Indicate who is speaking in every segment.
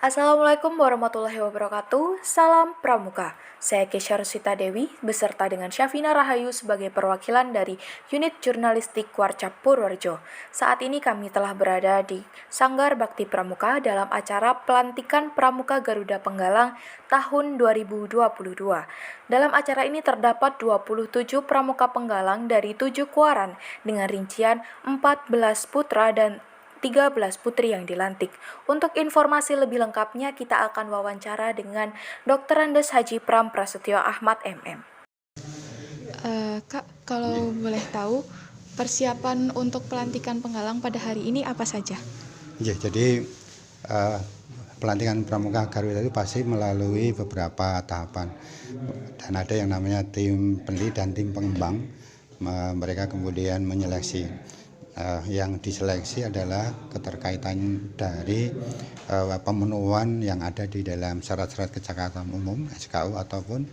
Speaker 1: Assalamualaikum warahmatullahi wabarakatuh. Salam Pramuka. Saya Kesha Rusita Dewi beserta dengan Syafina Rahayu sebagai perwakilan dari Unit Jurnalistik Warcap Purworejo. Saat ini kami telah berada di Sanggar Bakti Pramuka dalam acara pelantikan Pramuka Garuda Penggalang tahun 2022. Dalam acara ini terdapat 27 pramuka penggalang dari 7 kuaran dengan rincian 14 putra dan 13 putri yang dilantik. Untuk informasi lebih lengkapnya kita akan wawancara dengan Dr. Andes Haji Pram Prasetyo Ahmad MM.
Speaker 2: Kak, kalau boleh tahu persiapan untuk pelantikan penggalang pada hari ini apa saja?
Speaker 3: Ya, jadi pelantikan Pramuka Garuda itu pasti melalui beberapa tahapan dan ada yang namanya tim peneliti dan tim pengembang. Mereka kemudian menyeleksi. Yang diseleksi adalah keterkaitan dari pemenuhan yang ada di dalam syarat-syarat kecakapan umum SKU ataupun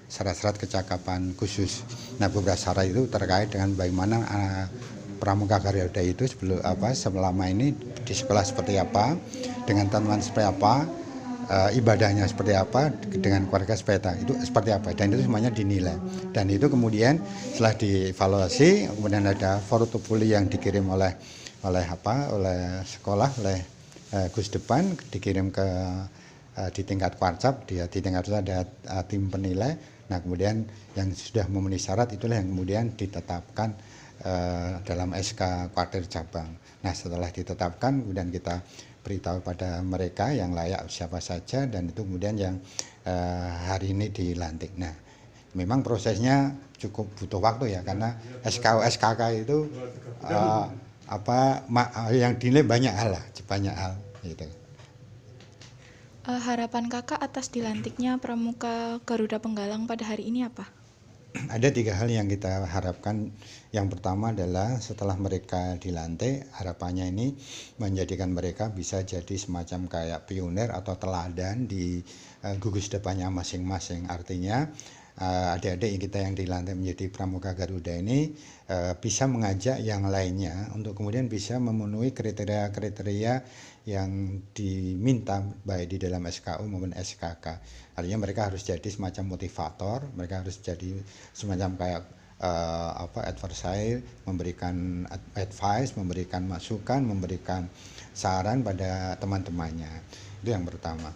Speaker 3: syarat-syarat kecakapan khusus. Nah, beberapa syarat itu terkait dengan bagaimana Pramuka Garuda itu selama ini di sekolah seperti apa, dengan teman seperti apa, ibadahnya seperti apa, dengan keluarga itu seperti apa, dan itu semuanya dinilai. Dan itu kemudian setelah dievaluasi, kemudian ada portofolio yang dikirim oleh sekolah, oleh Gus Depan, dikirim ke di tingkat Warcap, di tingkat itu ada tim penilai. Nah, kemudian yang sudah memenuhi syarat itulah yang kemudian ditetapkan dalam SK Kuartir Cabang. Nah, setelah ditetapkan kemudian kita beritahu pada mereka yang layak siapa saja, dan itu kemudian yang hari ini dilantik. Nah, memang prosesnya cukup butuh waktu ya, karena SKU SKK itu yang dinilai banyak hal gitu.
Speaker 2: Harapan kakak atas dilantiknya Pramuka Garuda Penggalang pada hari ini apa?
Speaker 3: Ada 3 hal yang kita harapkan. Yang pertama adalah setelah mereka dilantik, harapannya ini menjadikan mereka bisa jadi semacam kayak pionir atau teladan di gugus depannya masing-masing. Artinya adik-adik kita yang dilantik menjadi Pramuka Garuda ini bisa mengajak yang lainnya untuk kemudian bisa memenuhi kriteria-kriteria yang diminta baik di dalam SKU maupun SKK. Artinya mereka harus jadi semacam motivator, mereka harus jadi semacam kayak advisor, memberikan advice, memberikan masukan, memberikan saran pada teman-temannya. Itu yang pertama.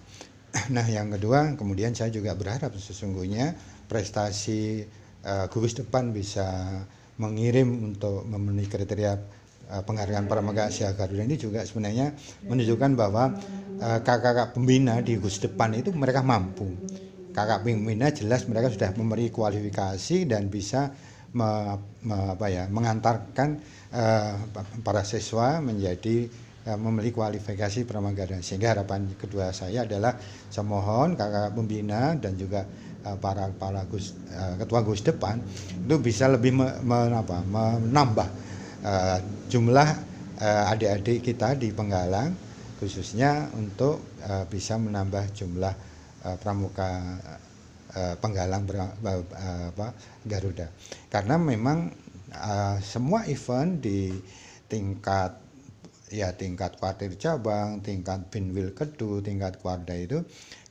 Speaker 3: Nah, yang kedua, kemudian saya juga berharap sesungguhnya prestasi gugus depan bisa mengirim untuk memenuhi kriteria penghargaan Pramuka Asia Garuda ini juga sebenarnya menunjukkan bahwa kakak-kakak pembina di gugus depan itu mereka mampu. Kakak pembina jelas mereka sudah memberi kualifikasi dan bisa mengantarkan para siswa menjadi memiliki kualifikasi Pramuka Garuda. Sehingga harapan kedua saya adalah saya mohon kakak pembina dan juga para ketua gugus depan itu bisa lebih menambah jumlah adik-adik kita di Penggalang, khususnya untuk bisa menambah jumlah pramuka Penggalang Garuda. Karena memang semua event di tingkat Kuartir Cabang, tingkat Binwil Kedu, tingkat Kuarda itu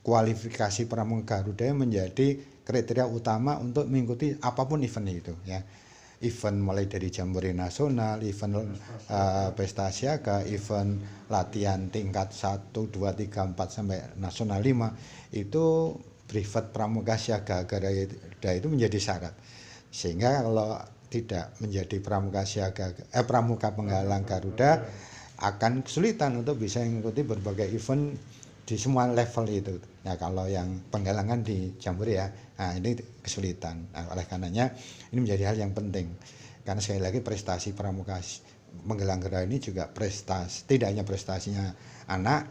Speaker 3: kualifikasi Pramuka Garuda menjadi kriteria utama untuk mengikuti apapun event itu ya. Event mulai dari Jambore Nasional, event pesta siaga, event latihan tingkat 1, 2, 3, 4 sampai nasional 5 itu privat Pramuka Siaga Garuda itu menjadi syarat. Sehingga kalau tidak menjadi Pramuka Penggalang Garuda akan kesulitan untuk bisa mengikuti berbagai event di semua level itu. Nah, kalau yang penggalangan di Jambore ya, nah ini kesulitan. Nah, oleh karenanya ini menjadi hal yang penting. Karena sekali lagi prestasi Pramuka Penggalang Garuda ini juga prestasi, tidak hanya prestasinya anak,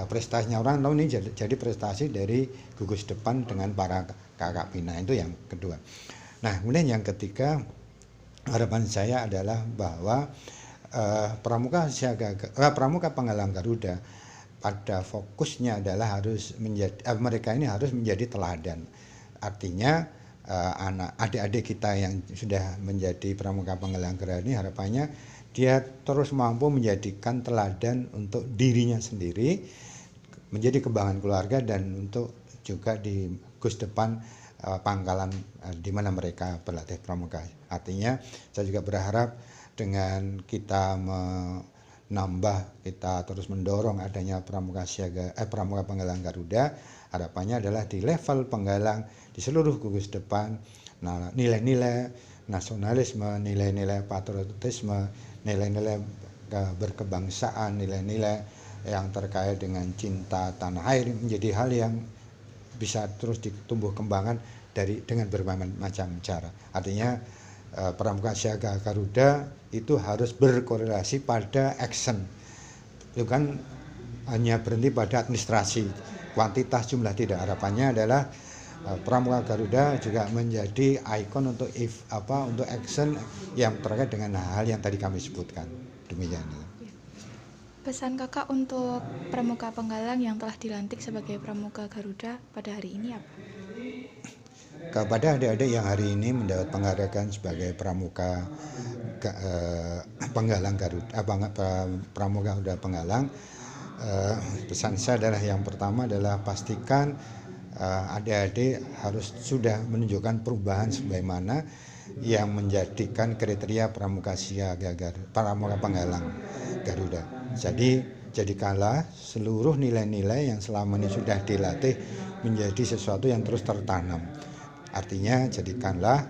Speaker 3: prestasinya orang tahun ini jadi prestasi dari gugus depan dengan para kakak bina. Itu yang kedua. Nah, kemudian yang ketiga, harapan saya adalah bahwa Pramuka Penggalang Garuda pada fokusnya adalah harus menjadi mereka ini harus menjadi teladan. Artinya adik-adik kita yang sudah menjadi Pramuka Penggalang Garuda ini harapannya dia terus mampu menjadikan teladan untuk dirinya sendiri, menjadi kebanggaan keluarga dan untuk juga di Gus depan pangkalan di mana mereka berlatih pramuka. Artinya saya juga berharap dengan kita menambah, kita terus mendorong adanya pramuka penggalang Garuda, harapannya adalah di level penggalang di seluruh gugus depan, nah, nilai-nilai nasionalisme, nilai-nilai patriotisme, nilai-nilai berkebangsaan, nilai-nilai yang terkait dengan cinta tanah air menjadi hal yang bisa terus ditumbuh kembangkan dengan berbagai macam cara. Artinya pramuka siaga Garuda itu harus berkorelasi pada action, bukan hanya berhenti pada administrasi, kuantitas jumlah tidak. Harapannya adalah pramuka Garuda juga menjadi ikon untuk untuk action yang terkait dengan hal yang tadi kami sebutkan. Demikian.
Speaker 2: Pesan kakak untuk pramuka penggalang yang telah dilantik sebagai pramuka Garuda pada hari ini apa?
Speaker 3: Kepada adik-adik yang hari ini mendapat penghargaan sebagai pramuka penggalang Garuda, pramuka Garuda penggalang, pesan saya adalah yang pertama adalah pastikan adik-adik harus sudah menunjukkan perubahan sebagaimana yang menjadikan kriteria pramuka penggalang Garuda. Jadi jadikanlah seluruh nilai-nilai yang selama ini sudah dilatih menjadi sesuatu yang terus tertanam. Artinya jadikanlah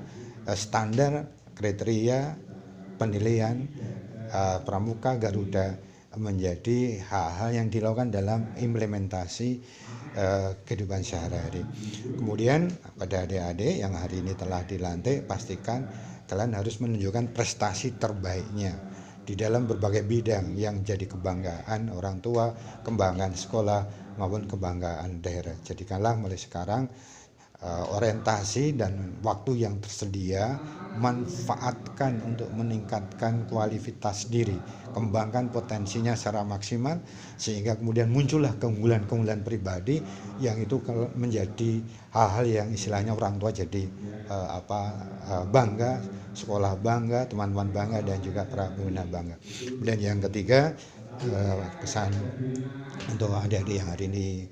Speaker 3: standar kriteria penilaian pramuka Garuda menjadi hal-hal yang dilakukan dalam implementasi kehidupan sehari-hari. Kemudian pada adik-adik yang hari ini telah dilantik, pastikan kalian harus menunjukkan prestasi terbaiknya di dalam berbagai bidang yang jadi kebanggaan orang tua, kebanggaan sekolah maupun kebanggaan daerah. Jadikanlah mulai sekarang orientasi dan waktu yang tersedia manfaatkan untuk meningkatkan kualitas diri, kembangkan potensinya secara maksimal sehingga kemudian muncullah keunggulan-keunggulan pribadi yang itu menjadi hal-hal yang istilahnya orang tua jadi bangga, sekolah bangga, teman-teman bangga dan juga para pembina bangga. Dan yang ketiga, pesan untuk adik-adik yang hari ini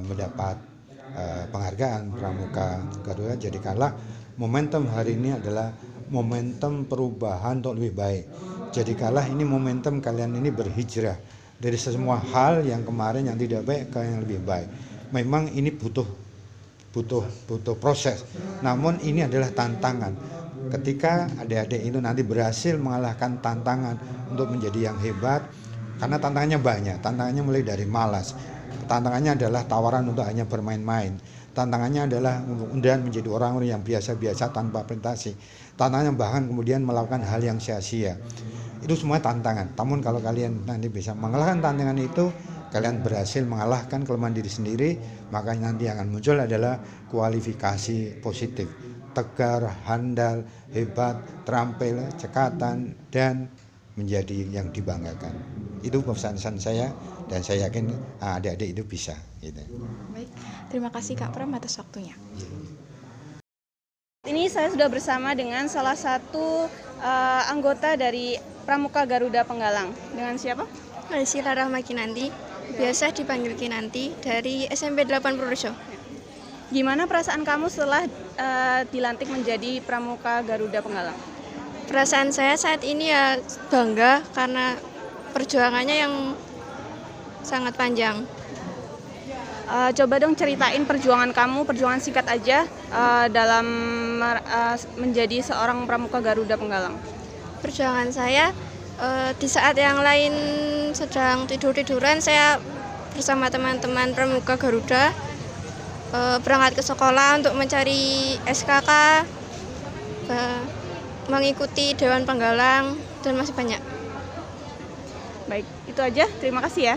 Speaker 3: mendapat penghargaan pramuka Garuda, jadikanlah momentum hari ini adalah momentum perubahan untuk lebih baik. Jadikanlah ini momentum kalian ini berhijrah dari semua hal yang kemarin yang tidak baik ke yang lebih baik. Memang ini butuh proses, namun ini adalah tantangan. Ketika adik-adik itu nanti berhasil mengalahkan tantangan untuk menjadi yang hebat, karena tantangannya banyak, tantangannya mulai dari malas. Tantangannya adalah tawaran untuk hanya bermain-main. Tantangannya adalah kemudian menjadi orang-orang yang biasa-biasa tanpa prestasi. Tantangannya bahkan kemudian melakukan hal yang sia-sia. Itu semua tantangan. Namun kalau kalian nanti bisa mengalahkan tantangan itu, kalian berhasil mengalahkan kelemahan diri sendiri, maka nanti akan muncul adalah kualifikasi positif. Tegar, handal, hebat, terampil, cekatan, dan menjadi yang dibanggakan. Itu pesan saya dan saya yakin adik-adik itu bisa. Gitu.
Speaker 2: Baik, terima kasih Kak Pram atas waktunya.
Speaker 4: Ini saya sudah bersama dengan salah satu anggota dari Pramuka Garuda Penggalang. Dengan siapa?
Speaker 5: Sila Rahma Kinanti, biasa dipanggil Kinanti, dari SMP 8 Purworejo.
Speaker 4: Gimana perasaan kamu setelah dilantik menjadi Pramuka Garuda Penggalang?
Speaker 5: Perasaan saya saat ini ya bangga karena perjuangannya yang sangat panjang.
Speaker 4: Coba dong ceritain perjuangan kamu, perjuangan singkat aja dalam menjadi seorang Pramuka Garuda Penggalang.
Speaker 5: Perjuangan saya di saat yang lain sedang tidur-tiduran, saya bersama teman-teman Pramuka Garuda berangkat ke sekolah untuk mencari SKK, mengikuti Dewan Penggalang, dan masih banyak.
Speaker 4: Baik, itu aja. Terima kasih ya.